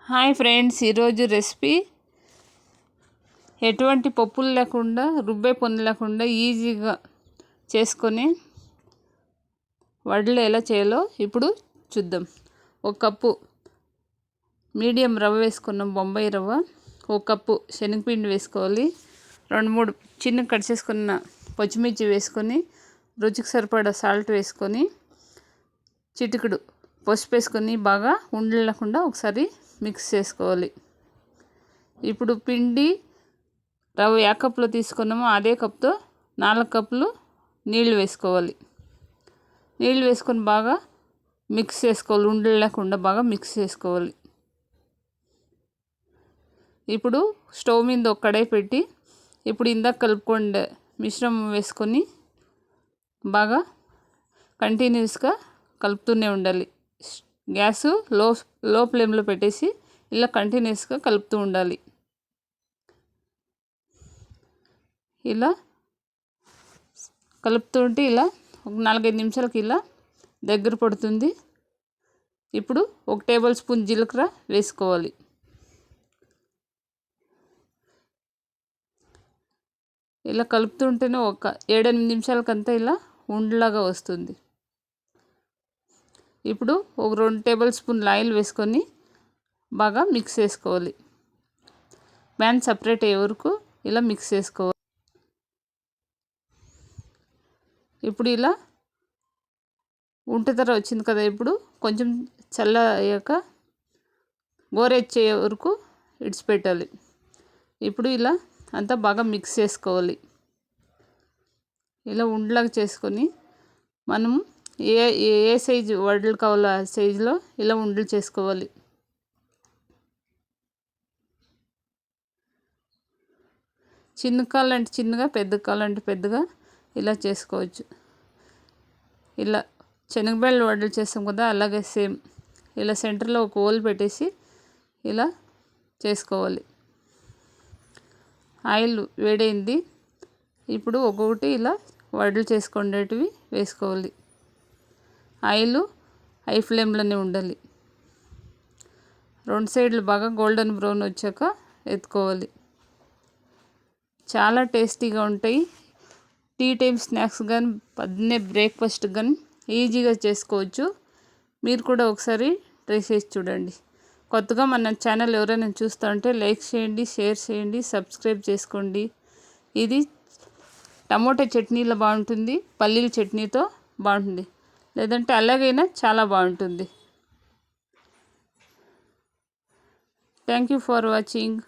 Hi friends, ఈరోజు recipe ఎటువంటి పప్పులు లేకుండా రుబ్బే పని లేకుండా ఈజీగా చేసుకొని వడలు ఎలా చేయాలో ఇప్పుడు చూద్దాం. ఒక కప్పు మీడియం రవ్వ వేసుకున్నాం, బొంబాయి రవ్వ. ఒక కప్పు శనగపిండి వేసుకోవాలి. 2-3 చిన్న కట్ చేసుకున్న పచ్చిమిర్చి వేసుకొని, రుచికి సరిపడా సాల్ట్ వేసుకొని, చిటికెడు పసుపు వేసుకొని బాగా ఉండలు లేకుండా ఒకసారి మిక్స్ చేసుకోవాలి. ఇప్పుడు పిండి రవ్వ ఏ కప్పులో తీసుకున్నామో అదే కప్తో 4 కప్పులు నీళ్ళు వేసుకోవాలి. నీళ్ళు వేసుకొని బాగా మిక్స్ చేసుకోవాలి, ఉండలు లేకుండా బాగా మిక్స్ చేసుకోవాలి. ఇప్పుడు స్టవ్ మీద ఒక కడాయి పెట్టి ఇప్పుడు ఇందాక కలుపుకోండి మిశ్రమం వేసుకొని బాగా కంటిన్యూస్గా కలుపుతూనే ఉండాలి. గ్యాసు లో ఫ్లేమ్లో పెట్టేసి ఇలా కంటిన్యూస్గా కలుపుతూ ఉండాలి. ఇలా కలుపుతూ ఉంటే ఇలా ఒక 4-5 నిమిషాలకి ఇలా దగ్గర పడుతుంది. ఇప్పుడు 1 టేబుల్ స్పూన్ జీలకర్ర వేసుకోవాలి. ఇలా కలుపుతుంటేనే ఒక 7-8 నిమిషాలకంతా ఇలా ఉండలాగా వస్తుంది. ఇప్పుడు ఒక 2 టేబుల్ స్పూన్ల ఆయిల్ వేసుకొని బాగా మిక్స్ చేసుకోవాలి. ప్యాన్ సపరేట్ అయ్యే వరకు ఇలా మిక్స్ చేసుకోవాలి. ఇప్పుడు ఇలా ఉంటె వచ్చింది కదా, ఇప్పుడు కొంచెం చల్ల అయ్యాక గోరెచ్చే వరకు ఇడిచిపెట్టాలి. ఇప్పుడు ఇలా అంతా బాగా మిక్స్ చేసుకోవాలి. ఇలా ఉండలాగా చేసుకొని మనం ఏ సైజు వడలు కావాలో ఆ సైజులో ఇలా ఉండలు చేసుకోవాలి. చిన్న కావాలంటే చిన్నగా, పెద్ద కావాలంటే పెద్దగా ఇలా చేసుకోవచ్చు. ఇలా శనగబెళ్ళ వడలు చేస్తాం కదా, అలాగే సేమ్ ఇలా సెంటర్లో ఒక హోల్ పెట్టేసి ఇలా చేసుకోవాలి. ఆయిల్ వేడైంది. ఇప్పుడు ఒక్కొక్కటి ఇలా వడలు చేసుకునేటివి వేసుకోవాలి. ఆయిల్ హై ఫ్లేమ్లోనే ఉండాలి. 2 సైడ్లు బాగా గోల్డెన్ బ్రౌన్ వచ్చాక ఎత్తుకోవాలి. చాలా టేస్టీగా ఉంటాయి. టీ టైం స్నాక్స్ కానీ, పొద్దున్నే బ్రేక్ఫాస్ట్ కానీ ఈజీగా చేసుకోవచ్చు. మీరు కూడా ఒకసారి ట్రై చేసి చూడండి. కొత్తగా మన ఛానల్ ఎవరైనా చూస్తూ ఉంటే లైక్ చేయండి, షేర్ చేయండి, సబ్స్క్రైబ్ చేసుకోండి. ఇది టమోటా చట్నీలో బాగుంటుంది, పల్లీల చట్నీతో బాగుంటుంది, లేదంటే అలాగైనా చాలా బాగుంటుంది. Thank you for watching.